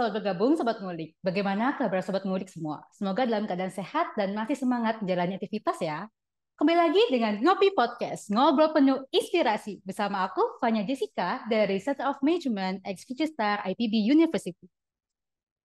selamat bergabung Sobat Ngulik. Bagaimana kabar Sobat Ngulik semua? Semoga dalam keadaan sehat dan masih semangat menjalani aktivitas ya. Kembali lagi dengan Ngopi Podcast, ngobrol penuh inspirasi bersama aku, Fanya Jessica dari Center of Management at Future Star IPB University.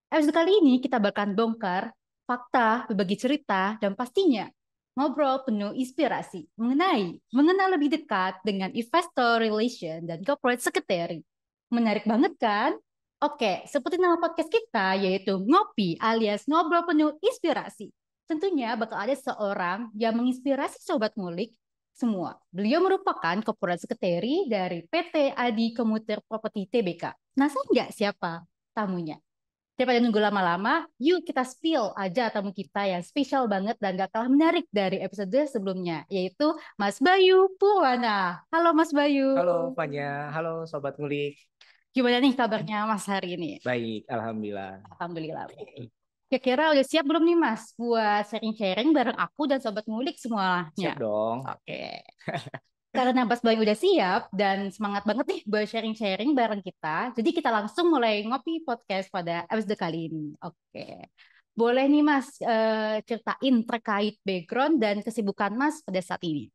Episode kali ini kita bakalan bongkar fakta, berbagi cerita, dan pastinya ngobrol penuh inspirasi mengenal lebih dekat dengan investor relation dan corporate secretary. Menarik banget kan? Oke, seperti nama podcast kita yaitu Ngopi alias ngobrol penuh inspirasi. Tentunya bakal ada seorang yang menginspirasi sobat ngulik semua. Beliau merupakan corporate secretary dari PT Adi Komuter Property Tbk. Penasaran nggak siapa tamunya? Daripada nunggu lama-lama, yuk kita spill aja tamu kita yang spesial banget dan gak kalah menarik dari episode sebelumnya, yaitu Mas Bayu Purwana. Halo Mas Bayu. Halo Fanya, halo Sobat Ngulik. Gimana nih kabarnya Mas hari ini? Baik, Alhamdulillah. Alhamdulillah. Kira-kira udah siap belum nih Mas buat sharing-sharing bareng aku dan Sobat Ngulik Siap semuanya? dong. Oke. Karena Mas Bayu udah siap dan semangat banget nih buat sharing-sharing bareng kita. Jadi kita langsung mulai ngopi podcast pada episode kali ini. Oke. Boleh nih Mas ceritain terkait background dan kesibukan Mas pada saat ini.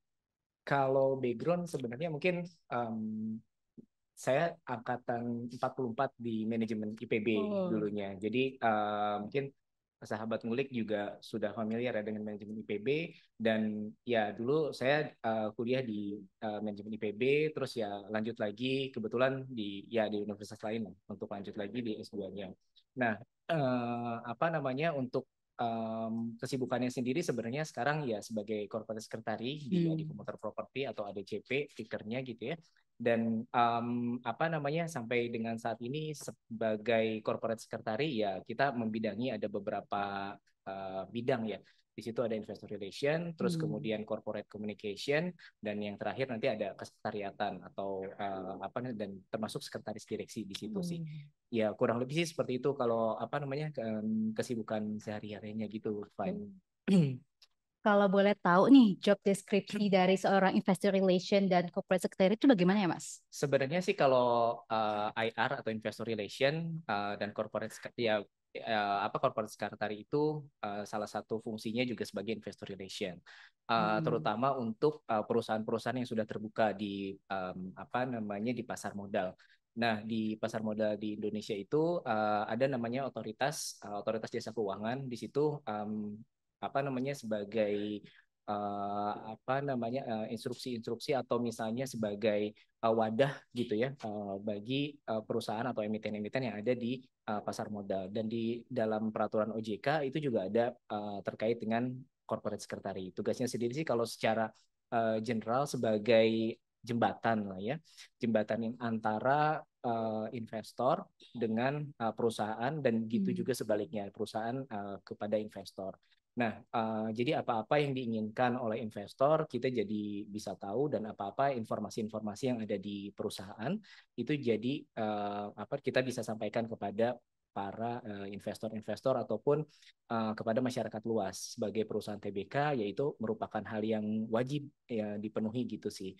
Kalau background sebenarnya mungkin em, saya angkatan 44 di manajemen IPB Oh. dulunya. Jadi mungkin sahabat ngulik juga sudah familiar ya dengan manajemen IPB dan ya dulu saya kuliah di manajemen IPB terus ya lanjut lagi kebetulan di universitas lain lah, untuk lanjut lagi di S2-nya. Nah, apa namanya untuk kesibukannya sendiri sebenarnya sekarang ya sebagai corporate secretary di Adi Hmm. Komuter Property atau ADCP tikernya gitu ya. Dan apa namanya sampai dengan saat ini sebagai corporate secretary ya kita membidangi ada beberapa bidang ya. Di situ ada investor relation, terus Hmm. kemudian corporate communication, dan yang terakhir nanti ada kesekretariatan atau apa dan termasuk sekretaris direksi di situ sih. Hmm. Ya kurang lebih sih seperti itu kalau apa namanya kesibukan sehari-harinya gitu, fine. Kalau boleh tahu nih job deskripsi dari seorang investor relation dan corporate secretary itu bagaimana ya Mas? Sebenarnya sih kalau IR atau investor relation dan corporate secretary itu salah satu fungsinya juga sebagai investor relation, Hmm. terutama untuk perusahaan-perusahaan yang sudah terbuka di apa namanya di pasar modal. Nah, di pasar modal di Indonesia itu ada namanya otoritas jasa keuangan. Di situ apa namanya sebagai apa namanya instruksi-instruksi atau misalnya sebagai wadah gitu ya bagi perusahaan atau emiten-emiten yang ada di pasar modal, dan di dalam peraturan OJK itu juga ada terkait dengan corporate secretary. Tugasnya sendiri sih kalau secara general sebagai jembatan lah ya, jembatan yang antara investor dengan perusahaan, dan gitu Hmm. juga sebaliknya perusahaan kepada investor. Nah, jadi apa-apa yang diinginkan oleh investor kita jadi bisa tahu, dan apa-apa informasi-informasi yang ada di perusahaan itu jadi apa kita bisa sampaikan kepada para investor-investor ataupun kepada masyarakat luas sebagai perusahaan TBK, yaitu merupakan hal yang wajib ya dipenuhi gitu sih.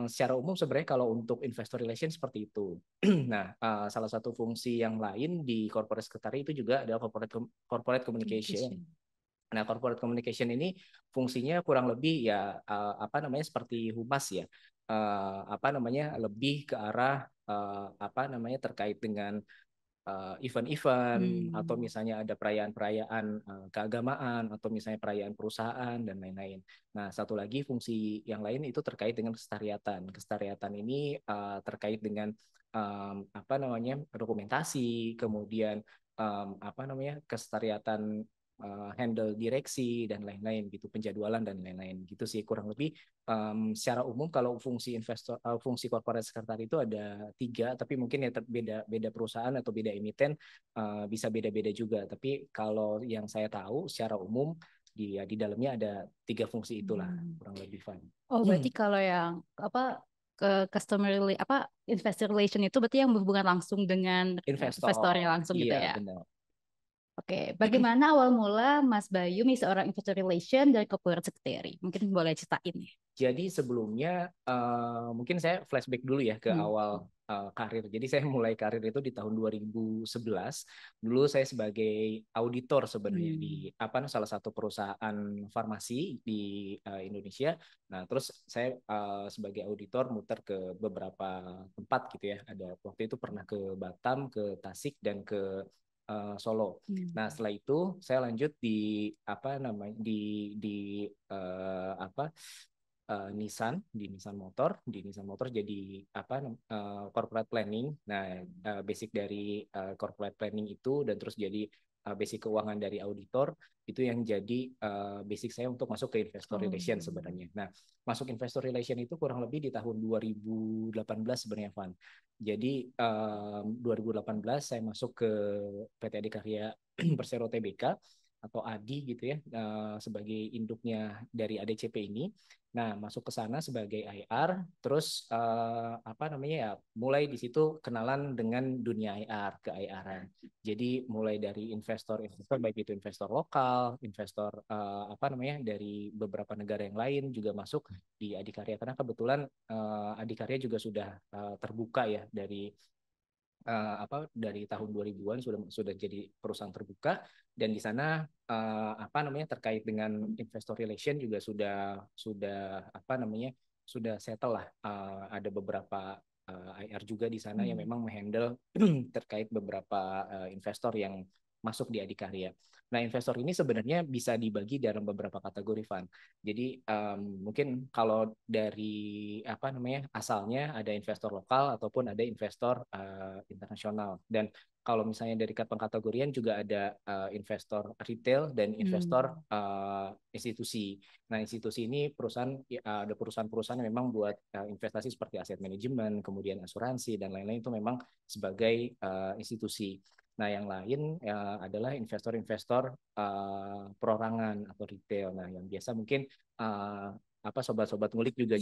Secara umum sebenarnya kalau untuk investor relation seperti itu. Nah, salah satu fungsi yang lain di corporate secretary itu juga adalah corporate communication. Communication. Nah, corporate communication ini fungsinya kurang lebih ya apa namanya seperti humas ya. Apa namanya lebih ke arah apa namanya terkait dengan event-event atau Hmm. misalnya ada perayaan-perayaan keagamaan atau misalnya perayaan perusahaan dan lain-lain. Nah, satu lagi fungsi yang lain itu terkait dengan kesetariatan. Kesetariatan ini terkait dengan apa namanya dokumentasi, kemudian apa namanya kesetariatan handle direksi dan lain-lain gitu, penjadwalan dan lain-lain gitu sih kurang lebih. Secara umum kalau fungsi corporate secretary itu ada tiga, tapi mungkin ya beda beda perusahaan atau beda emiten bisa beda-beda juga. Tapi kalau yang saya tahu secara umum di dalamnya ada tiga fungsi itulah Hmm. kurang lebih fun. Oh, berarti kalau yang apa ke investor relation itu berarti yang berhubungan langsung dengan investornya Investor, langsung gitu iya ya. benar. Oke, bagaimana awal mula Mas Bayu nih seorang investor relation dari corporate secretary? Mungkin boleh ceritain nih. Jadi sebelumnya mungkin saya flashback dulu ya ke awal karir. Jadi saya mulai karir itu di tahun 2011. Dulu saya sebagai auditor sebenarnya di salah satu perusahaan farmasi di Indonesia. Nah, terus saya sebagai auditor muter ke beberapa tempat gitu ya. Ada waktu itu pernah ke Batam, ke Tasik dan ke Solo. Nah, setelah itu saya lanjut di Nissan Motor jadi corporate planning. Nah, basic dari corporate planning itu dan terus jadi basic keuangan dari auditor itu yang jadi basic saya untuk masuk ke investor relation sebenarnya. Nah, masuk investor relation itu kurang lebih di tahun 2018 sebenarnya, Van. Jadi 2018 saya masuk ke PT Adikarya Persero Tbk atau ADI gitu ya, sebagai induknya dari ADCP ini. Nah, masuk ke sana sebagai IR, terus mulai di situ kenalan dengan dunia IR, ke IR-an. Jadi mulai dari investor-investor, baik itu investor lokal, investor dari beberapa negara yang lain juga masuk di Adikarya, karena kebetulan Adikarya juga sudah terbuka ya dari tahun 2000-an sudah jadi perusahaan terbuka, dan di sana terkait dengan investor relation juga sudah settle lah. Ada beberapa IR juga di sana yang memang menghandle terkait beberapa investor yang masuk di Adikarya. Nah, investor ini sebenarnya bisa dibagi dalam beberapa kategori, Van. Jadi mungkin kalau dari asalnya ada investor lokal ataupun ada investor internasional. Dan kalau misalnya dari pengkategorian juga ada investor retail dan investor institusi. Nah, institusi ini ada perusahaan-perusahaan yang memang buat investasi seperti aset manajemen, kemudian asuransi dan lain-lain, itu memang sebagai institusi. Nah, yang lain adalah investor-investor perorangan atau retail. Nah, yang biasa mungkin sobat-sobat ngulik juga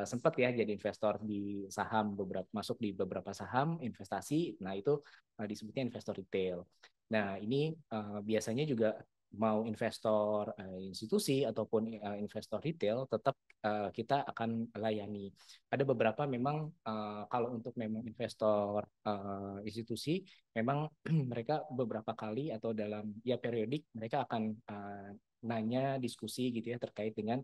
sempat ya jadi investor di saham, masuk di beberapa saham investasi. Nah, itu disebutnya investor retail. Nah, ini biasanya juga mau investor institusi ataupun investor retail tetap kita akan layani. Ada beberapa memang kalau untuk memang investor institusi memang mereka beberapa kali atau dalam periodik mereka akan nanya, diskusi gitu ya terkait dengan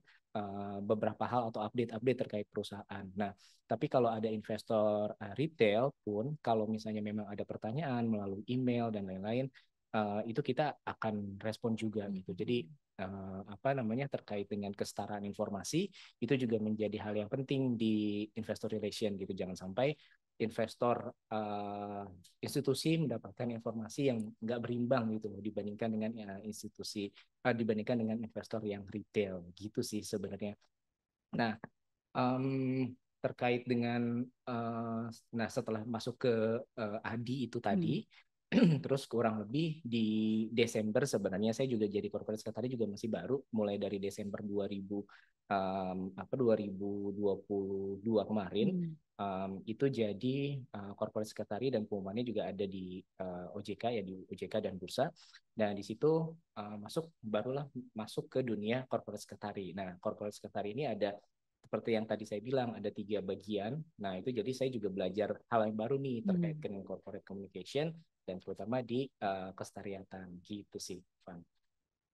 beberapa hal atau update-update terkait perusahaan. Nah, tapi kalau ada investor retail pun, kalau misalnya memang ada pertanyaan melalui email dan lain-lain, itu kita akan respon juga gitu. Jadi terkait dengan kesetaraan informasi itu juga menjadi hal yang penting di investor relation gitu. Jangan sampai investor institusi mendapatkan informasi yang nggak berimbang gitu dibandingkan dengan dibandingkan dengan investor yang retail gitu sih sebenarnya. Nah, terkait dengan setelah masuk ke ADI itu tadi, terus kurang lebih di Desember sebenarnya saya juga jadi corporate secretary, juga masih baru, mulai dari Desember 2022 kemarin. Itu jadi corporate secretary dan pengumumannya juga ada di OJK ya, di OJK dan Bursa. Dan di situ barulah masuk ke dunia corporate secretary. Nah, corporate secretary ini ada seperti yang tadi saya bilang, ada 3 bagian. Nah, itu jadi saya juga belajar hal yang baru nih terkait dengan corporate communication dan terutama di kesetariatan gitu sih, Van.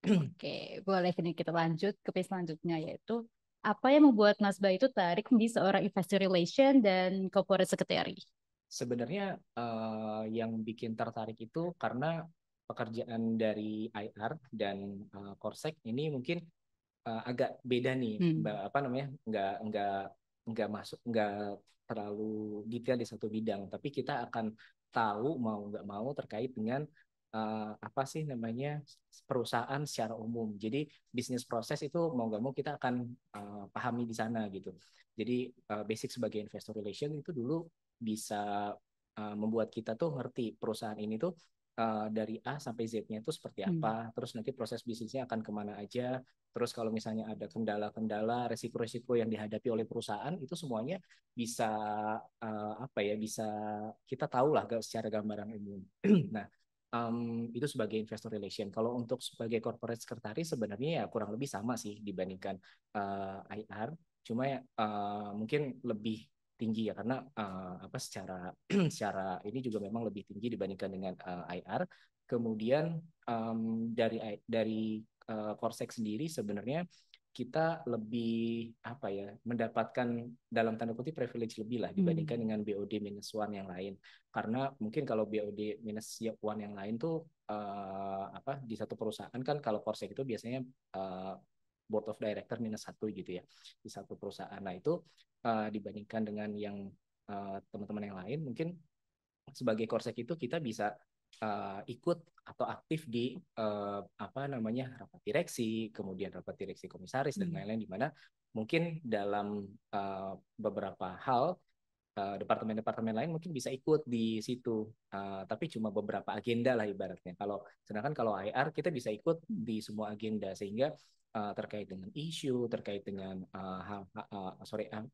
Oke, boleh ini kita lanjut ke page selanjutnya, yaitu apa yang membuat Mas Bay itu tarik menjadi seorang investor relation dan corporate secretary? Sebenarnya yang bikin tertarik itu karena pekerjaan dari IR dan Korsek ini mungkin agak beda nih, nggak terlalu detail di satu bidang, tapi kita akan tahu mau nggak mau terkait dengan perusahaan secara umum. Jadi bisnis proses itu mau nggak mau kita akan pahami di sana gitu. Jadi basic sebagai investor relation itu dulu bisa membuat kita tuh ngerti perusahaan ini tuh dari A sampai Z-nya itu seperti apa, terus nanti proses bisnisnya akan kemana aja, terus kalau misalnya ada kendala-kendala, resiko-resiko yang dihadapi oleh perusahaan, itu semuanya bisa bisa kita tahu lah secara gambaran umum. Nah, itu sebagai investor relation. Kalau untuk sebagai corporate secretary sebenarnya ya kurang lebih sama sih dibandingkan IR. Cuma ya, mungkin lebih tinggi ya karena apa secara secara ini juga memang lebih tinggi dibandingkan dengan IR. Kemudian dari Korsek sendiri sebenarnya kita lebih apa ya mendapatkan dalam tanda kutip privilege lebih lah dibandingkan dengan BOD minus one yang lain, karena mungkin kalau BOD minus one yang lain tuh apa di satu perusahaan kan kalau Korsek itu biasanya board of director minus satu gitu ya di satu perusahaan. Nah itu dibandingkan dengan yang teman-teman yang lain mungkin sebagai Korsek itu kita bisa ikut atau aktif di apa namanya rapat direksi, kemudian rapat direksi komisaris dan lain-lain di mana mungkin dalam beberapa hal departemen-departemen lain mungkin bisa ikut di situ, tapi cuma beberapa agenda lah ibaratnya. Sedangkan kalau IR kita bisa ikut di semua agenda sehingga terkait dengan isu, terkait dengan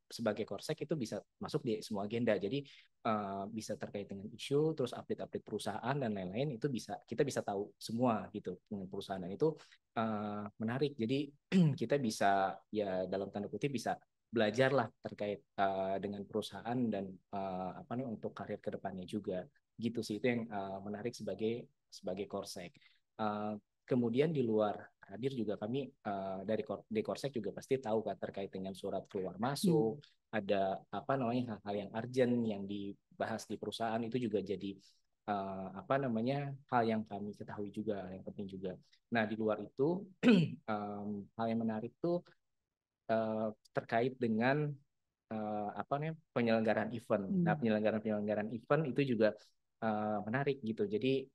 sebagai Korsek itu bisa masuk di semua agenda. Jadi bisa terkait dengan isu, terus update-update perusahaan dan lain-lain itu kita bisa tahu semua gitu dengan perusahaan dan itu menarik. Jadi kita bisa ya dalam tanda kutip bisa belajarlah terkait dengan perusahaan dan apa nih untuk karir kedepannya juga gitu sih itu yang menarik sebagai Korsek. Kemudian di luar hadir juga kami dari Korsek juga pasti tahu kan terkait dengan surat keluar masuk, ada apa namanya hal-hal yang urgent yang dibahas di perusahaan itu juga jadi apa namanya hal yang kami ketahui juga yang penting juga. Nah di luar itu hal yang menarik tuh terkait dengan apa namanya penyelenggaraan event. Nah, penyelenggaraan event itu juga menarik gitu. Jadi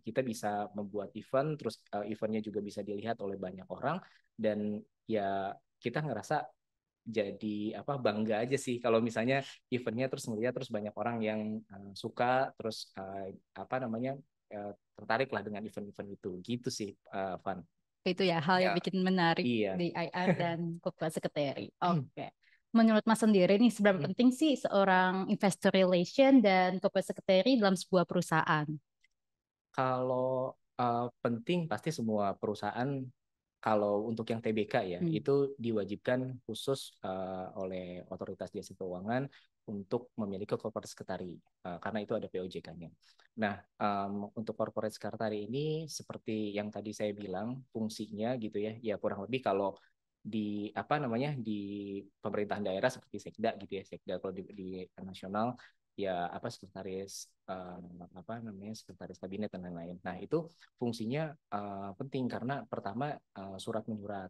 kita bisa membuat event, terus eventnya juga bisa dilihat oleh banyak orang dan ya kita ngerasa jadi apa bangga aja sih kalau misalnya eventnya terus melihat terus banyak orang yang suka terus apa namanya tertarik lah dengan event-event itu gitu sih Van. Itu ya hal yang Ya, bikin menarik iya. di IR dan corporate secretary. Oke. Menurut Mas sendiri nih, seberapa penting sih seorang investor relation dan corporate secretary dalam sebuah perusahaan? Kalau penting pasti semua perusahaan kalau untuk yang TBK ya itu diwajibkan khusus oleh Otoritas Jasa Keuangan untuk memiliki corporate secretary karena itu ada POJK-nya. Nah, untuk corporate secretary ini seperti yang tadi saya bilang fungsinya gitu ya, ya kurang lebih kalau di apa namanya di pemerintahan daerah seperti Sekda gitu ya, Sekda kalau di nasional ya apa sekretaris apa namanya sekretaris kabinet dan lain-lain. Nah itu fungsinya penting karena pertama surat menyurat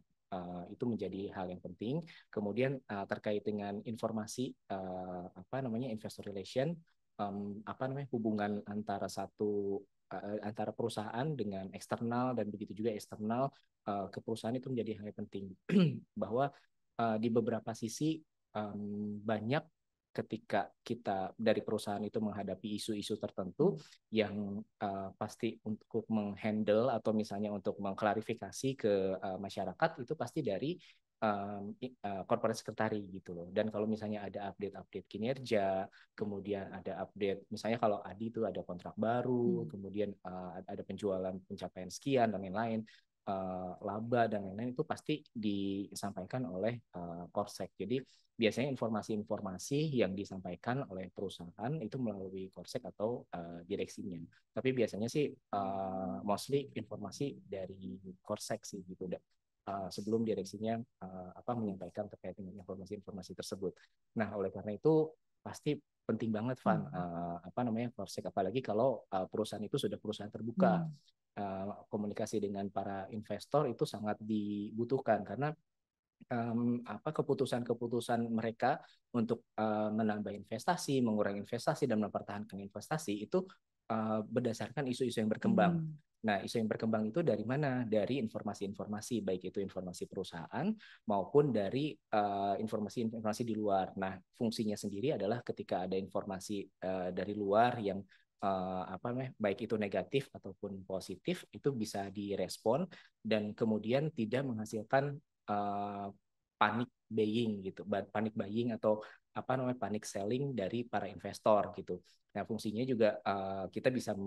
itu menjadi hal yang penting. Kemudian terkait dengan informasi apa namanya investor relation, apa namanya hubungan antara perusahaan dengan eksternal dan begitu juga eksternal ke perusahaan itu menjadi hal yang penting bahwa di beberapa sisi banyak ketika kita dari perusahaan itu menghadapi isu-isu tertentu yang pasti untuk menghandle atau misalnya untuk mengklarifikasi ke masyarakat itu pasti dari corporate secretary gitu loh. Dan kalau misalnya ada update-update kinerja, kemudian ada update misalnya kalau Adi itu ada kontrak baru, kemudian ada penjualan pencapaian sekian dan lain-lain, laba dan lain-lain itu pasti disampaikan oleh Korsek. Jadi biasanya informasi-informasi yang disampaikan oleh perusahaan itu melalui Korsek atau direksinya. Tapi biasanya sih mostly informasi dari Korsek sih gitu. Sebelum direksinya apa menyampaikan terkait dengan informasi-informasi tersebut. Nah, oleh karena itu pasti penting banget Van apa namanya Korsek apalagi kalau perusahaan itu sudah perusahaan terbuka. Komunikasi dengan para investor itu sangat dibutuhkan karena apa keputusan-keputusan mereka untuk menambah investasi, mengurangi investasi dan mempertahankan investasi itu berdasarkan isu-isu yang berkembang. Nah, isu yang berkembang itu dari mana? Dari informasi-informasi, baik itu informasi perusahaan maupun dari informasi-informasi di luar. Nah, fungsinya sendiri adalah ketika ada informasi dari luar yang apa namanya, baik itu negatif ataupun positif, itu bisa direspon dan kemudian tidak menghasilkan uh, panic buying gitu, panic buying atau apa namanya panic selling dari para investor gitu. Nah, fungsinya juga kita bisa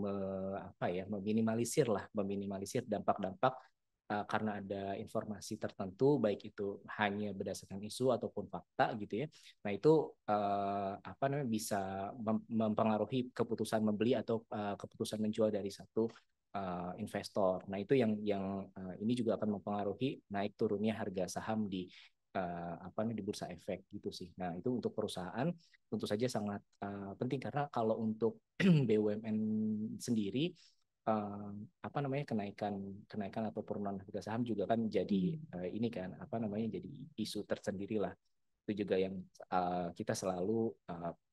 meminimalisir dampak-dampak karena ada informasi tertentu, baik itu hanya berdasarkan isu ataupun fakta gitu ya. Nah itu apa namanya bisa mempengaruhi keputusan membeli atau keputusan menjual dari satu investor. Nah itu yang ini juga akan mempengaruhi naik turunnya harga saham di apa namanya di bursa efek gitu sih. Nah itu untuk perusahaan tentu saja sangat penting karena kalau untuk BUMN sendiri uh, apa namanya kenaikan atau penurunan harga saham juga kan jadi ini kan apa namanya jadi isu tersendiri lah. Itu juga yang kita selalu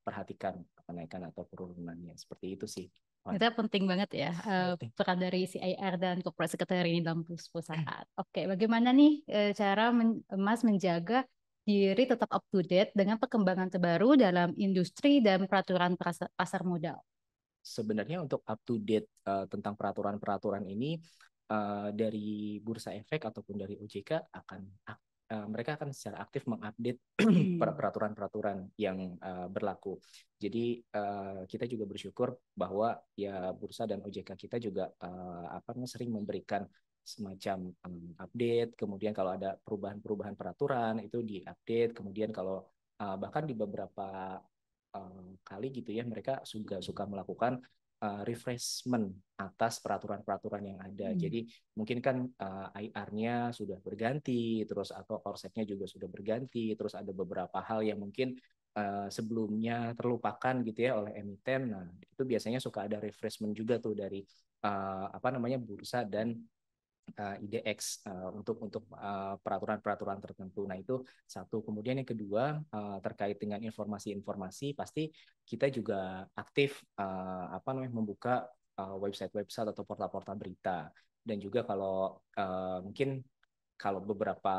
perhatikan kenaikan atau penurunannya seperti itu sih. Itu penting banget ya, peran dari CIR dan corporate secretary ini dalam perusahaan. Oke, bagaimana nih cara Mas menjaga diri tetap up to date dengan perkembangan terbaru dalam industri dan peraturan pasar modal? Sebenarnya untuk up to date tentang peraturan-peraturan ini dari Bursa Efek ataupun dari OJK mereka akan secara aktif mengupdate peraturan-peraturan yang berlaku. Jadi kita juga bersyukur bahwa ya Bursa dan OJK kita juga sering memberikan semacam update. Kemudian kalau ada perubahan-perubahan peraturan itu diupdate. Kemudian kalau bahkan di beberapa kali gitu ya mereka juga suka melakukan refreshment atas peraturan-peraturan yang ada. Jadi mungkin kan IR-nya sudah berganti, terus atau korsetnya juga sudah berganti, terus ada beberapa hal yang mungkin sebelumnya terlupakan gitu ya oleh emiten. Nah itu biasanya suka ada refreshment juga tuh dari apa namanya bursa dan IDX untuk peraturan-peraturan tertentu. Nah itu satu. Kemudian yang kedua terkait dengan informasi-informasi pasti kita juga aktif apa namanya membuka website-website atau portal-portal berita. Dan juga kalau mungkin kalau beberapa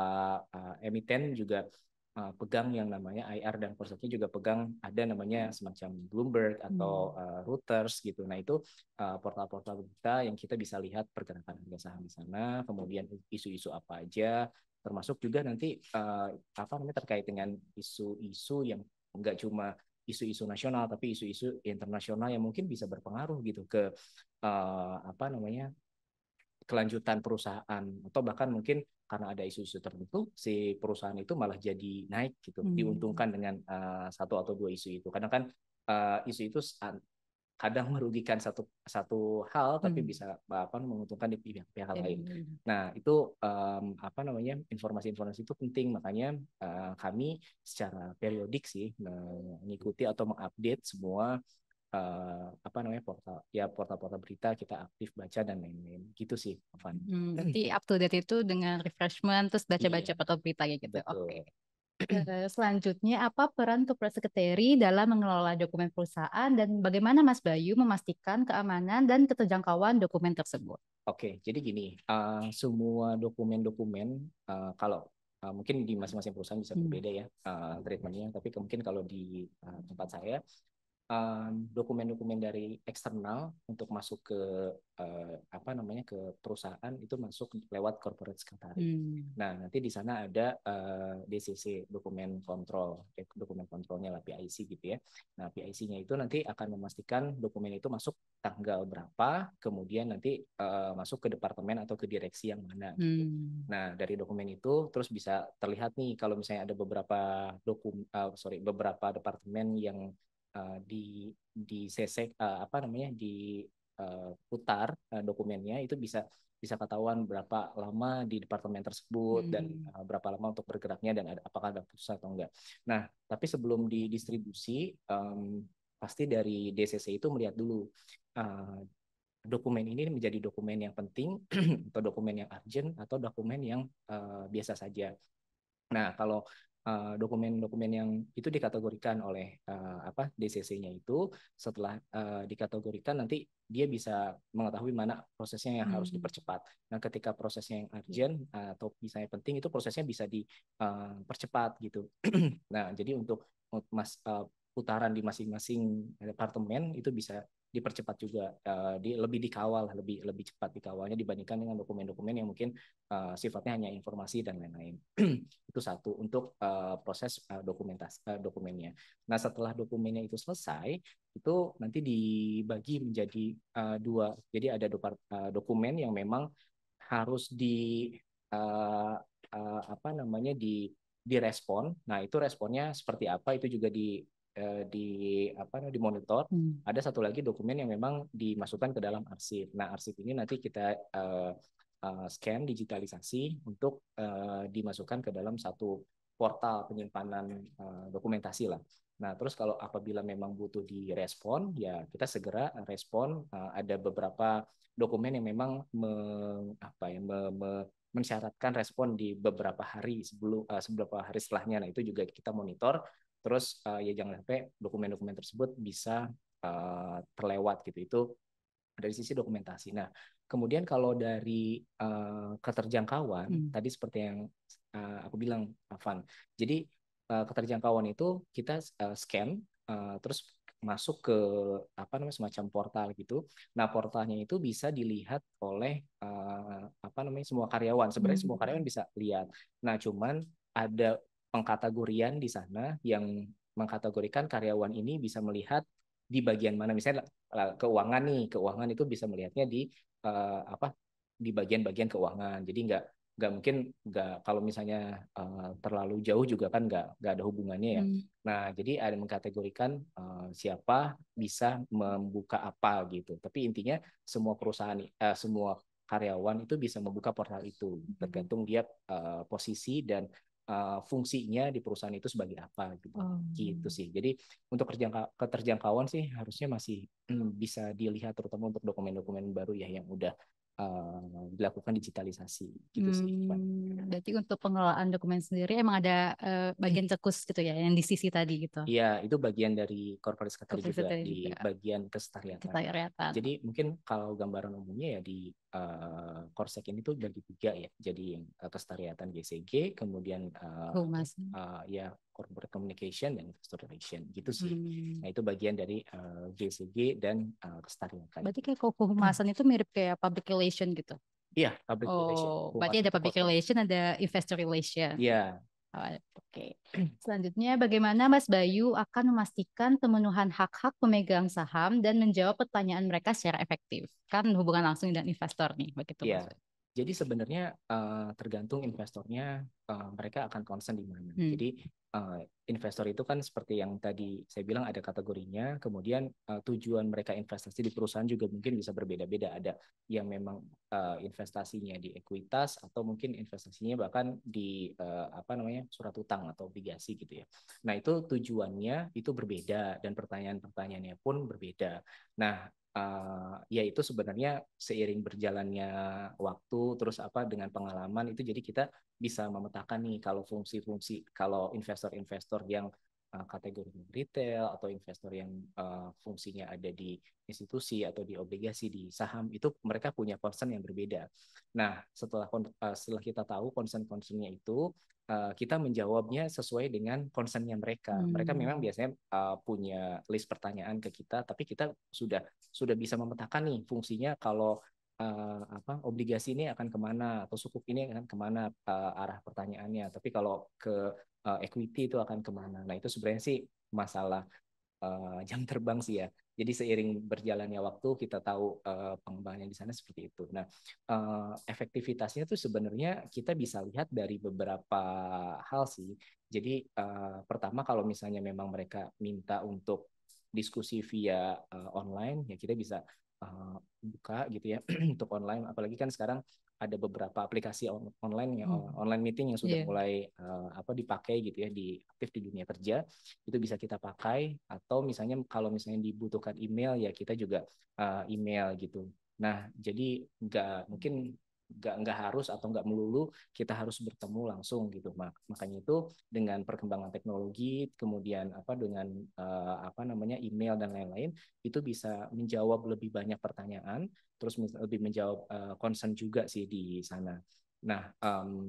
emiten juga pegang yang namanya IR dan Korsaknya juga pegang ada namanya semacam Bloomberg atau Reuters gitu. Nah itu portal-portal berita yang kita bisa lihat pergerakan harga saham di sana, kemudian isu-isu apa aja, termasuk juga nanti apa namanya terkait dengan isu-isu yang enggak cuma isu-isu nasional tapi isu-isu internasional yang mungkin bisa berpengaruh gitu ke apa namanya kelanjutan perusahaan atau bahkan mungkin karena ada isu-isu tertentu si perusahaan itu malah jadi naik gitu diuntungkan dengan satu atau dua isu itu karena kan isu itu kadang merugikan satu satu hal tapi bisa apa menguntungkan di pihak-pihak lain. Nah itu apa namanya informasi-informasi itu penting makanya kami secara periodik sih mengikuti atau mengupdate semua apa namanya portal berita kita aktif baca dan lain-lain gitu sih Van. Berarti up to date itu dengan refreshment terus baca-baca Iya, portal berita kayak gitu. Oke. betul. Selanjutnya, apa peran corporate secretary dalam mengelola dokumen perusahaan dan bagaimana Mas Bayu memastikan keamanan dan keterjangkauan dokumen tersebut? Oke, jadi gini, semua dokumen-dokumen kalau mungkin di masing-masing perusahaan bisa berbeda ya treatmentnya, tapi mungkin kalau di tempat saya dokumen-dokumen dari eksternal untuk masuk ke apa namanya ke perusahaan itu masuk lewat corporate secretary. Nah, nanti di sana ada DCC dokumen kontrol, dokumen kontrolnya lah PIC gitu ya. Nah, PIC-nya itu nanti akan memastikan dokumen itu masuk tanggal berapa, kemudian nanti masuk ke departemen atau ke direksi yang mana. Gitu. Nah, dari dokumen itu terus bisa terlihat nih kalau misalnya ada beberapa beberapa departemen yang di CC apa namanya diputar dokumennya itu bisa bisa ketahuan berapa lama di departemen tersebut dan berapa lama untuk bergeraknya dan apakah ada putusan atau enggak. Nah, tapi sebelum didistribusi pasti dari DCC itu melihat dulu dokumen ini menjadi dokumen yang penting atau dokumen yang urgent atau dokumen yang biasa saja. Nah, kalau dokumen-dokumen yang itu dikategorikan oleh apa DCC-nya itu setelah dikategorikan nanti dia bisa mengetahui mana prosesnya yang harus dipercepat. Nah, ketika prosesnya yang urgent atau misalnya penting itu prosesnya bisa dipercepat gitu. Nah, jadi untuk putaran di masing-masing departemen itu bisa dipercepat juga, lebih dikawal, lebih lebih cepat dikawalnya dibandingkan dengan dokumen-dokumen yang mungkin sifatnya hanya informasi dan lain-lain. Itu satu untuk proses dokumennya. Nah setelah dokumennya itu selesai, itu nanti dibagi menjadi dua. Jadi ada dokumen yang memang harus apa namanya direspon. Nah, itu responnya seperti apa itu juga di apa dimonitor. Ada satu lagi dokumen yang memang dimasukkan ke dalam arsip. Nah, arsip ini nanti kita scan digitalisasi untuk dimasukkan ke dalam satu portal penyimpanan dokumentasi lah. Nah, terus kalau apabila memang butuh direspon, ya kita segera respon. Ada beberapa dokumen yang memang mensyaratkan respon di beberapa hari beberapa hari setelahnya. Nah, itu juga kita monitor. Terus ya jangan sampai dokumen-dokumen tersebut bisa terlewat gitu. Itu dari sisi dokumentasi. Nah, kemudian kalau dari keterjangkauan, tadi seperti yang aku bilang, Van. Jadi keterjangkauan itu kita scan, terus masuk ke apa namanya semacam portal gitu. Nah, portalnya itu bisa dilihat oleh apa namanya semua karyawan. Sebenarnya semua karyawan bisa lihat. Nah, cuman ada pengkategorian di sana yang mengkategorikan karyawan ini bisa melihat di bagian mana. Misalnya keuangan itu bisa melihatnya di apa di bagian-bagian keuangan. Jadi nggak mungkin nggak kalau misalnya terlalu jauh juga kan nggak ada hubungannya ya. Nah, jadi ada mengkategorikan siapa bisa membuka apa gitu. Tapi intinya semua perusahaan semua karyawan itu bisa membuka portal itu tergantung dia posisi dan fungsinya di perusahaan itu sebagai apa gitu. Gitu sih. Jadi untuk keterjangkauan sih harusnya masih bisa dilihat terutama untuk dokumen-dokumen baru ya yang udah dilakukan digitalisasi gitu sih. Berarti untuk pengelolaan dokumen sendiri emang ada bagian cekus gitu ya yang di sisi tadi gitu. Iya, itu bagian dari corporate secretary juga di bagian kesetariatan. Jadi mungkin kalau gambaran umumnya ya di Korsek ini tuh bagi 3 ya. Jadi yang kesetariatan GCG, kemudian ya corporate communication dan investor relation gitu sih. Nah, itu bagian dari GCG dan kesetariatan. Berarti kayak kehumasan itu mirip kayak public relation gitu. Iya, public relation. Berarti ada public relation, ada investor relation. Iya. Oke. Selanjutnya, bagaimana Mas Bayu akan memastikan pemenuhan hak-hak pemegang saham dan menjawab pertanyaan mereka secara efektif? Kan hubungan langsung dengan investor nih, begitu Mas. Mas. Jadi sebenarnya tergantung investornya mereka akan concern di mana. Jadi investor itu kan seperti yang tadi saya bilang ada kategorinya, kemudian tujuan mereka investasi di perusahaan juga mungkin bisa berbeda-beda. Ada yang memang investasinya di ekuitas atau mungkin investasinya bahkan di apa namanya surat utang atau obligasi gitu ya. Nah, itu tujuannya itu berbeda dan pertanyaan-pertanyaannya pun berbeda. Nah, ya itu sebenarnya seiring berjalannya waktu terus apa dengan pengalaman itu jadi kita bisa memetakan nih kalau fungsi-fungsi kalau investor-investor yang kategori retail atau investor yang fungsinya ada di institusi atau di obligasi di saham itu mereka punya concern yang berbeda. Nah, setelah kita tahu concern-concernnya itu kita menjawabnya sesuai dengan concernnya mereka. Mereka memang biasanya punya list pertanyaan ke kita, tapi kita sudah bisa memetakan nih fungsinya kalau apa obligasi ini akan kemana atau sukuk ini akan kemana arah pertanyaannya. Tapi kalau ke equity itu akan kemana. Nah, itu sebenarnya sih masalah jam terbang sih ya. Jadi seiring berjalannya waktu kita tahu pengembangannya di sana seperti itu. Nah, efektivitasnya tuh sebenarnya kita bisa lihat dari beberapa hal sih. Jadi pertama kalau misalnya memang mereka minta untuk diskusi via online, ya kita bisa buka gitu ya untuk online. Apalagi kan sekarang ada beberapa aplikasi online yang online meeting yang sudah mulai apa dipakai gitu ya di aktif di dunia kerja itu bisa kita pakai atau misalnya kalau misalnya dibutuhkan email ya kita juga email gitu. Nah jadi mungkin nggak harus atau nggak melulu kita harus bertemu langsung gitu. Makanya itu dengan perkembangan teknologi kemudian apa dengan apa namanya email dan lain-lain itu bisa menjawab lebih banyak pertanyaan terus lebih menjawab concern juga sih di sana. Nah,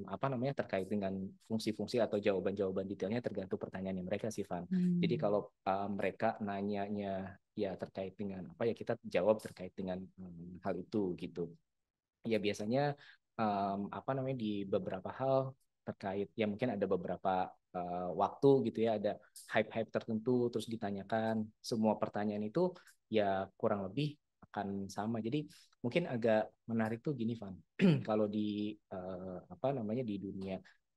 apa namanya terkait dengan fungsi-fungsi atau jawaban-jawaban detailnya tergantung pertanyaannya mereka sih, Van. Jadi kalau mereka nanyanya ya terkait dengan apa ya kita jawab terkait dengan hal itu gitu. Ya biasanya apa namanya di beberapa hal terkait ya mungkin ada beberapa waktu gitu ya ada hype-hype tertentu terus ditanyakan semua pertanyaan itu ya kurang lebih akan sama. Jadi mungkin agak menarik tuh gini, Van. Kalau di apa namanya di dunia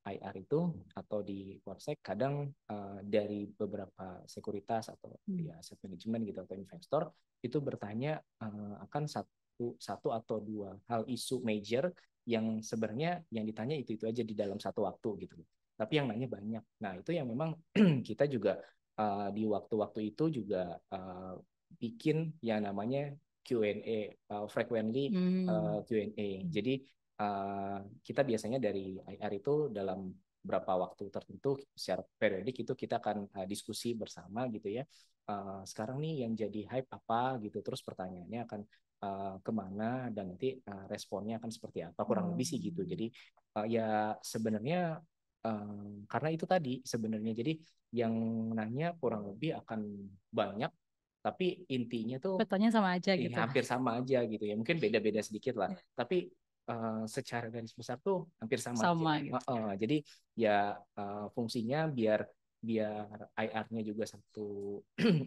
IR itu atau di Polsek kadang dari beberapa sekuritas atau ya aset manajemen gitu atau investor itu bertanya akan satu atau dua hal isu major yang sebenarnya yang ditanya itu aja di dalam satu waktu gitu. Tapi yang nanya banyak. Nah, itu yang memang kita juga di waktu-waktu itu juga bikin yang namanya Q&A, frequently Q&A. Jadi kita biasanya dari IR itu dalam beberapa waktu tertentu secara periodik itu kita akan diskusi bersama gitu ya. Sekarang nih yang jadi hype apa gitu, terus pertanyaannya akan kemana dan nanti responnya akan seperti apa, kurang lebih sih gitu. Jadi ya sebenarnya karena itu tadi sebenarnya jadi yang nanya kurang lebih akan banyak tapi intinya tuh Betulnya sama aja gitu. hampir sama aja gitu ya, mungkin beda-beda sedikit lah tapi secara garis besar tuh hampir sama aja. Sama gitu. Jadi ya fungsinya biar biar IR-nya juga satu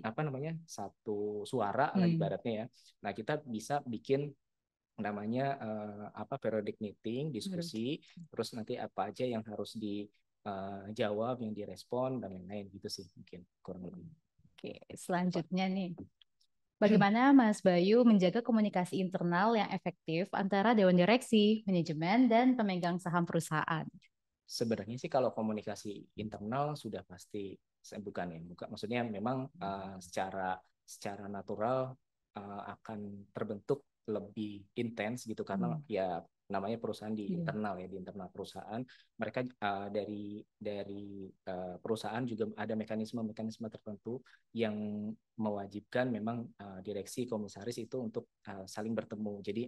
apa namanya satu suara lah ibaratnya ya. Nah kita bisa bikin namanya apa periodic meeting diskusi terus nanti apa aja yang harus dijawab yang direspon dan lain-lain gitu sih mungkin kurang lebih. Oke, selanjutnya nih. Bagaimana Mas Bayu menjaga komunikasi internal yang efektif antara dewan direksi, manajemen, dan pemegang saham perusahaan? Sebenarnya sih kalau komunikasi internal sudah pasti bukan ya, bukan maksudnya memang secara secara natural akan terbentuk lebih intens gitu karena ya namanya perusahaan di internal ya di internal perusahaan mereka dari perusahaan juga ada mekanisme-mekanisme tertentu yang mewajibkan memang direksi komisaris itu untuk saling bertemu. Jadi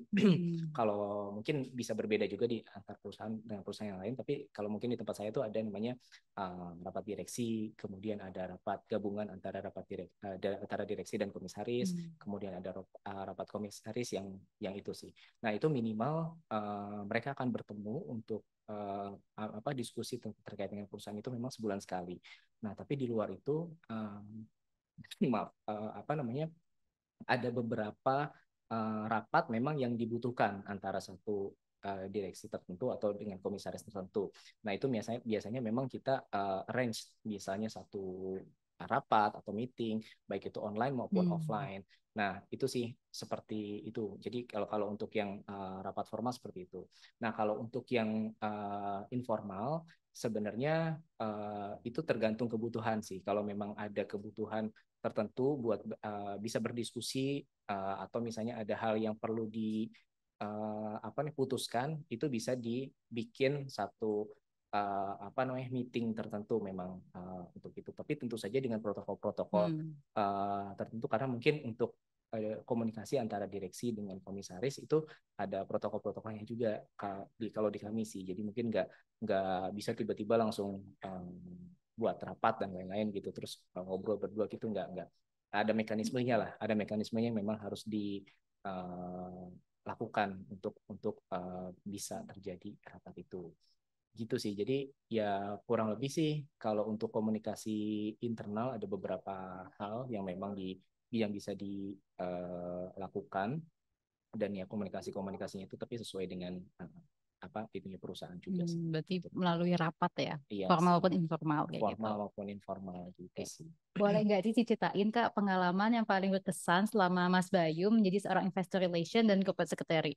kalau mungkin bisa berbeda juga di antar perusahaan dengan perusahaan yang lain, tapi kalau mungkin di tempat saya itu ada namanya rapat direksi, kemudian ada rapat gabungan antara antara direksi dan komisaris, kemudian ada rapat komisaris yang itu sih. Nah itu minimal mereka akan bertemu untuk apa diskusi terkait dengan perusahaan itu memang sebulan sekali. Nah tapi di luar itu maaf apa namanya ada beberapa rapat memang yang dibutuhkan antara satu direksi tertentu atau dengan komisaris tertentu. Nah itu biasanya biasanya memang kita arrange misalnya satu rapat atau meeting baik itu online maupun offline. Nah itu sih seperti itu. Jadi kalau kalau untuk yang rapat formal seperti itu. Nah kalau untuk yang informal sebenarnya itu tergantung kebutuhan sih. Kalau memang ada kebutuhan tertentu buat bisa berdiskusi atau misalnya ada hal yang perlu di apa nih putuskan itu bisa dibikin satu apa namanya meeting tertentu memang untuk itu tapi tentu saja dengan protokol-protokol tertentu karena mungkin untuk komunikasi antara direksi dengan komisaris itu ada protokol-protokolnya juga kalau di kami sih jadi mungkin nggak bisa tiba-tiba langsung buat rapat dan lain-lain gitu terus ngobrol berdua gitu nggak ada mekanismenya lah ada mekanismenya yang memang harus dilakukan untuk bisa terjadi rapat itu gitu sih jadi ya kurang lebih sih kalau untuk komunikasi internal ada beberapa hal yang memang yang bisa dilakukan dan ya komunikasinya itu tapi sesuai dengan apa itunya perusahaan juga sih. Berarti melalui rapat ya, Iya formal sih. maupun informal kayak gitu. Formal maupun informal juga sih. Boleh nggak sih diceritain Kak pengalaman yang paling berkesan selama Mas Bayu menjadi seorang investor relation dan corporate secretary?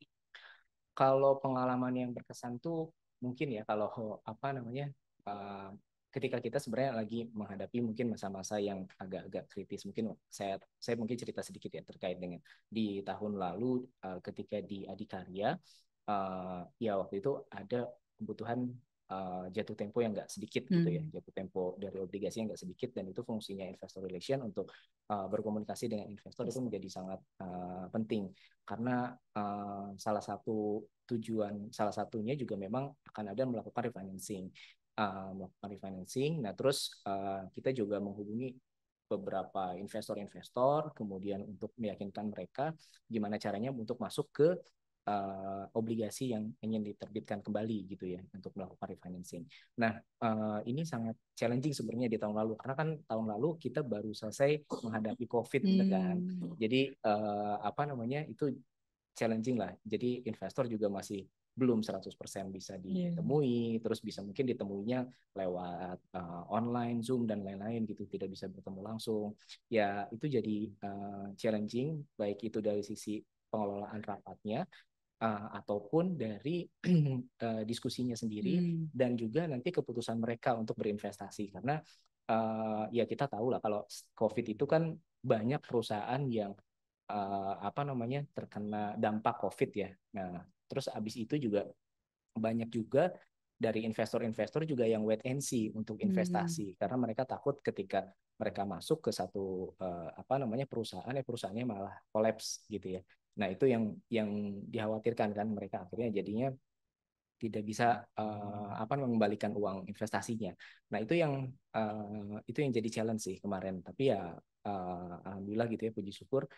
Kalau pengalaman yang berkesan tuh mungkin ya kalau apa namanya uh, ketika kita sebenarnya lagi menghadapi mungkin masa-masa yang agak-agak kritis mungkin saya mungkin cerita sedikit ya terkait dengan di tahun lalu ketika di Adikarya ya waktu itu ada kebutuhan jatuh tempo yang nggak sedikit gitu ya jatuh tempo dari obligasi yang nggak sedikit dan itu fungsinya investor relation untuk berkomunikasi dengan investor itu menjadi sangat penting karena salah satunya juga memang akan ada melakukan refinancing. Nah terus kita juga menghubungi beberapa investor-investor kemudian untuk meyakinkan mereka gimana caranya untuk masuk ke obligasi yang ingin diterbitkan kembali gitu ya untuk melakukan refinancing. Nah, ini sangat challenging sebenarnya di tahun lalu karena kan tahun lalu kita baru selesai menghadapi COVID gitu kan. Jadi apa namanya itu challenging lah. Jadi investor juga masih belum 100% bisa ditemui, terus bisa mungkin ditemuinya lewat online, Zoom dan lain-lain gitu, tidak bisa bertemu langsung. Ya, itu jadi challenging baik itu dari sisi pengelolaan rapatnya ataupun dari diskusinya sendiri dan juga nanti keputusan mereka untuk berinvestasi karena ya kita tahu lah kalau COVID itu kan banyak perusahaan yang apa namanya terkena dampak COVID ya. Nah, terus abis itu juga banyak juga dari investor-investor juga yang wait and see untuk investasi karena mereka takut ketika mereka masuk ke satu apa namanya perusahaannya malah kolaps gitu ya. Nah, itu yang dikhawatirkan kan mereka akhirnya jadinya tidak bisa apa mengembalikan uang investasinya. Nah, itu yang jadi challenge sih kemarin. Tapi ya alhamdulillah gitu ya puji syukur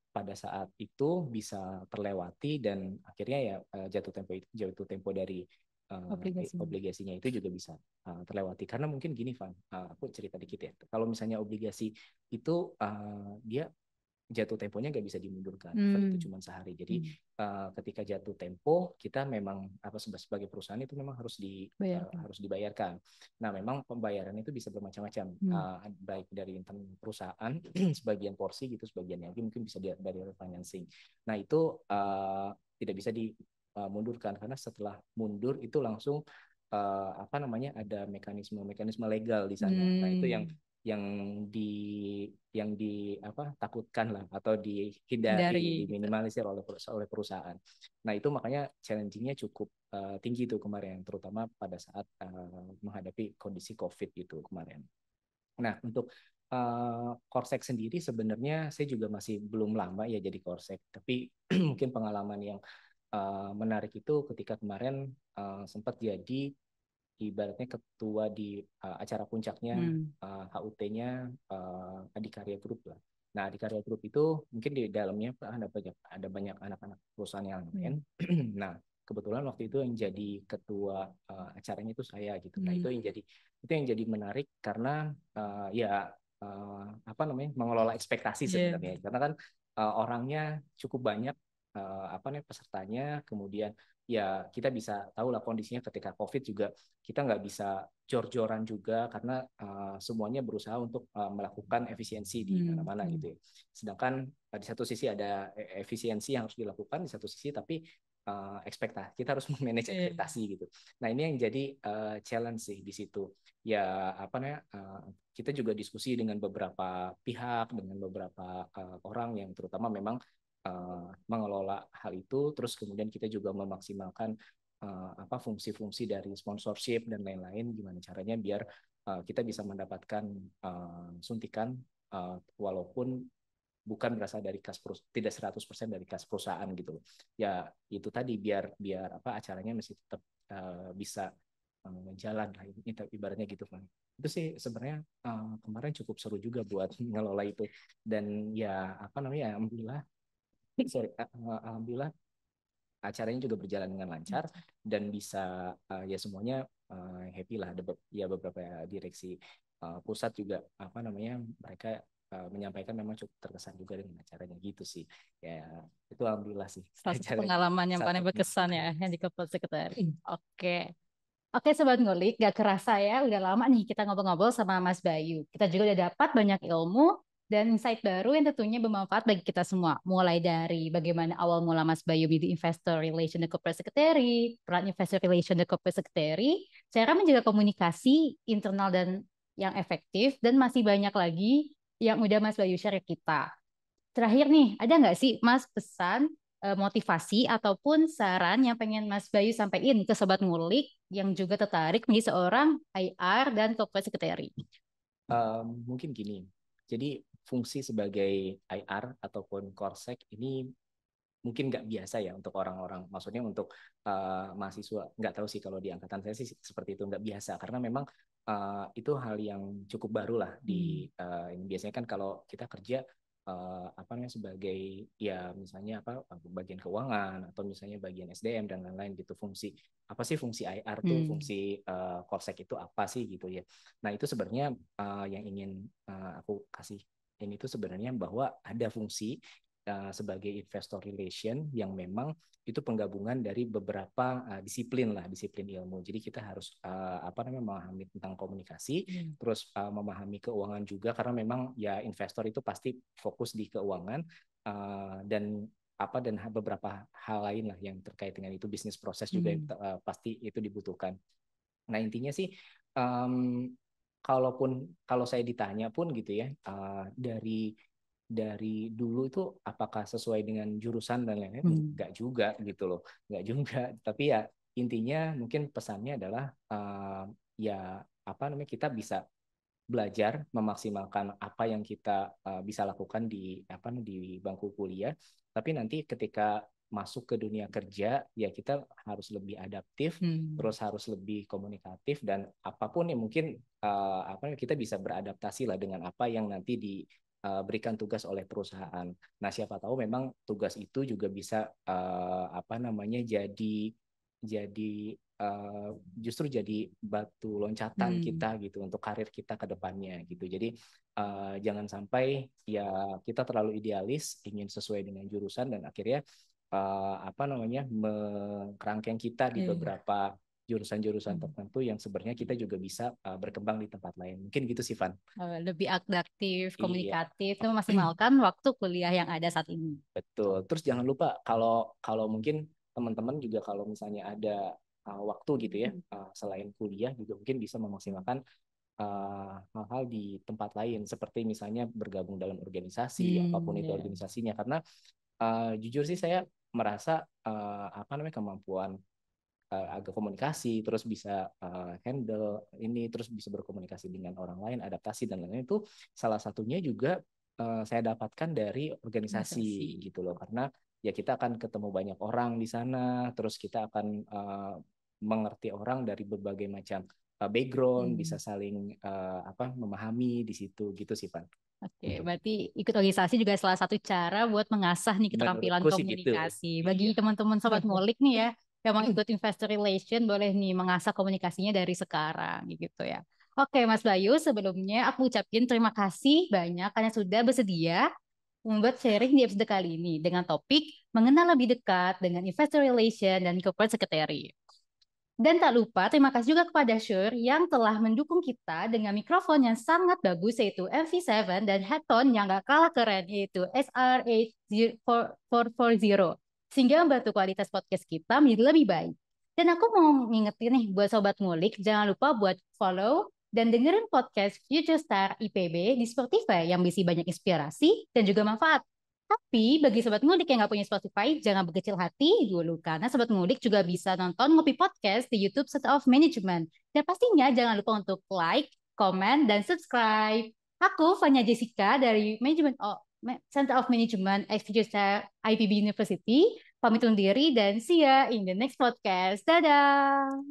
pada saat itu bisa terlewati dan akhirnya ya jatuh tempo dari obligasinya itu juga bisa terlewati karena mungkin gini Van, aku cerita dikit ya. Kalau misalnya obligasi itu dia jatuh temponya nggak bisa dimundurkan, itu cuma sehari. Jadi ketika jatuh tempo kita memang apa sebagai perusahaan itu memang harus dibayarkan. Nah, memang pembayaran itu bisa bermacam-macam, baik dari internal perusahaan sebagian porsi gitu, sebagian lagi mungkin bisa dari refinancing. Nah, itu tidak bisa dimundurkan karena setelah mundur itu langsung apa namanya ada mekanisme legal di sana. Nah, itu yang di apa takutkan lah atau dihindari, diminimalisir oleh perusahaan. Nah, itu makanya challenging-nya cukup tinggi tuh kemarin, terutama pada saat menghadapi kondisi COVID itu kemarin. Nah, untuk Korsek sendiri sebenarnya saya juga masih belum lama ya jadi Korsek, tapi mungkin pengalaman yang menarik itu ketika kemarin sempat jadi ibaratnya ketua di acara puncaknya HUT-nya Adikarya Group lah. Nah, Adikarya Group itu mungkin di dalamnya ada banyak anak-anak perusahaan yang lain. Nah, kebetulan waktu itu yang jadi ketua acaranya itu saya gitu. Nah, itu yang jadi menarik karena ya apa namanya mengelola ekspektasi sebenarnya. Karena kan orangnya cukup banyak apa nih pesertanya, kemudian ya kita bisa tahu lah kondisinya ketika COVID juga kita nggak bisa jor-joran juga karena semuanya berusaha untuk melakukan efisiensi di mana-mana gitu ya. Sedangkan di satu sisi ada efisiensi yang harus dilakukan di satu sisi, tapi ekspektasi kita harus memanage ekspektasi gitu. Nah, ini yang jadi challenge sih di situ. Ya apa namanya kita juga diskusi dengan beberapa pihak, dengan beberapa orang yang terutama memang mengelola hal itu, terus kemudian kita juga memaksimalkan apa fungsi-fungsi dari sponsorship dan lain-lain, gimana caranya biar kita bisa mendapatkan suntikan walaupun bukan berasal dari tidak 100% dari kas perusahaan gitu. Ya itu tadi biar biar apa acaranya masih tetap bisa jalan lah ibaratnya gitu kan. Itu sih sebenarnya kemarin cukup seru juga buat ngelola itu dan ya apa namanya alhamdulillah alhamdulillah acaranya juga berjalan dengan lancar dan bisa ya semuanya happy lah. Ada ya beberapa direksi pusat juga apa namanya mereka menyampaikan memang cukup terkesan juga dengan acaranya gitu sih. Ya itu alhamdulillah sih. Salah satu pengalaman yang paling berkesan ya yang di Corporate Secretary. Oke. Oke Sobat Ngulik, gak kerasa ya udah lama nih kita ngobrol-ngobrol sama Mas Bayu. Kita juga udah dapat banyak ilmu dan insight baru yang tentunya bermanfaat bagi kita semua. Mulai dari bagaimana awal mula Mas Bayu menjadi Investor Relation dan Corporate Secretary, peran Investor Relation dan Corporate Secretary, cara menjaga komunikasi internal dan yang efektif, dan masih banyak lagi yang udah Mas Bayu share ke kita. Terakhir nih, ada nggak sih Mas pesan motivasi ataupun saran yang pengen Mas Bayu sampaikan ke Sobat Ngulik yang juga tertarik menjadi seorang IR dan Corporate Secretary? Mungkin gini, jadi fungsi sebagai IR ataupun Korsek ini mungkin nggak biasa ya untuk orang-orang, maksudnya untuk mahasiswa, nggak tahu sih kalau di angkatan saya sih seperti itu nggak biasa karena memang itu hal yang cukup baru lah di ini biasanya kan kalau kita kerja apa namanya sebagai ya misalnya apa bagian keuangan atau misalnya bagian SDM dan lain-lain gitu. Fungsi apa sih fungsi IR tuh, fungsi Polsek itu apa sih gitu ya. Nah itu sebenarnya yang ingin aku kasih ini tuh sebenarnya bahwa ada fungsi sebagai investor relation yang memang itu penggabungan dari beberapa disiplin ilmu. Jadi kita harus apa namanya memahami tentang komunikasi, terus memahami keuangan juga karena memang ya investor itu pasti fokus di keuangan dan beberapa hal lain lah yang terkait dengan itu, bisnis proses juga pasti itu dibutuhkan. Nah intinya sih kalau saya ditanya pun gitu ya dari dulu itu apakah sesuai dengan jurusan dan lain-lain? Enggak juga gitu loh, enggak juga. Tapi ya intinya mungkin pesannya adalah ya apa namanya kita bisa belajar memaksimalkan apa yang kita bisa lakukan di bangku kuliah. Tapi nanti ketika masuk ke dunia kerja ya kita harus lebih adaptif, terus harus lebih komunikatif dan apapun yang mungkin kita bisa beradaptasi lah dengan apa yang nanti berikan tugas oleh perusahaan. Nah, siapa tahu memang tugas itu juga bisa justru jadi batu loncatan kita gitu untuk karir kita ke depannya gitu. Jadi jangan sampai ya kita terlalu idealis ingin sesuai dengan jurusan dan akhirnya mengkerangkeng kita di beberapa jurusan-jurusan tertentu yang sebenarnya kita juga bisa berkembang di tempat lain. Mungkin gitu sih, Van. Lebih aktif, komunikatif, memaksimalkan waktu kuliah yang ada saat ini. Betul. Terus jangan lupa kalau mungkin teman-teman juga kalau misalnya ada waktu gitu ya, selain kuliah juga mungkin bisa memaksimalkan hal-hal di tempat lain seperti misalnya bergabung dalam organisasi apapun itu organisasinya, karena jujur sih saya merasa kemampuan agak komunikasi, terus bisa handle ini, terus bisa berkomunikasi dengan orang lain, adaptasi dan lain-lain itu salah satunya juga saya dapatkan dari organisasi gitu loh, karena ya kita akan ketemu banyak orang di sana, terus kita akan mengerti orang dari berbagai macam background, bisa saling memahami di situ gitu sih, Pan. Oke, berarti ikut organisasi juga salah satu cara buat mengasah nih keterampilan komunikasi. Gitu. Bagi teman-teman sobat ngulik nih ya, yang mau ikut investor relation boleh nih mengasah komunikasinya dari sekarang gitu ya. Oke, Mas Bayu, sebelumnya aku ucapin terima kasih banyak karena sudah bersedia membuat sharing di episode kali ini dengan topik mengenal lebih dekat dengan investor relation dan corporate secretary. Dan tak lupa terima kasih juga kepada Shure yang telah mendukung kita dengan mikrofon yang sangat bagus yaitu MV7 dan headphone yang gak kalah keren yaitu SR8440 sehingga membantu kualitas podcast kita menjadi lebih baik. Dan aku mau ngingetin nih buat sobat ngulik, jangan lupa buat follow dan dengerin podcast Future Star IPB di Spotify yang berisi banyak inspirasi dan juga manfaat. Tapi bagi sobat ngulik yang nggak punya Spotify, jangan berkecil hati dulu karena sobat ngulik juga bisa nonton Ngopi Podcast di YouTube Center of Management. Dan pastinya jangan lupa untuk like, komen, dan subscribe. Aku Fanya Jessica dari Center of Management at Future Star IPB University. Pamit undur diri dan see ya in the next podcast. Dadah!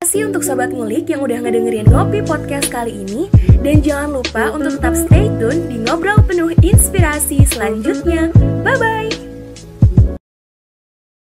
Terima kasih untuk sobat ngulik yang udah ngedengerin Ngopi Podcast kali ini. Dan jangan lupa untuk tetap stay tune di Ngobrol Penuh Inspirasi selanjutnya. Bye-bye!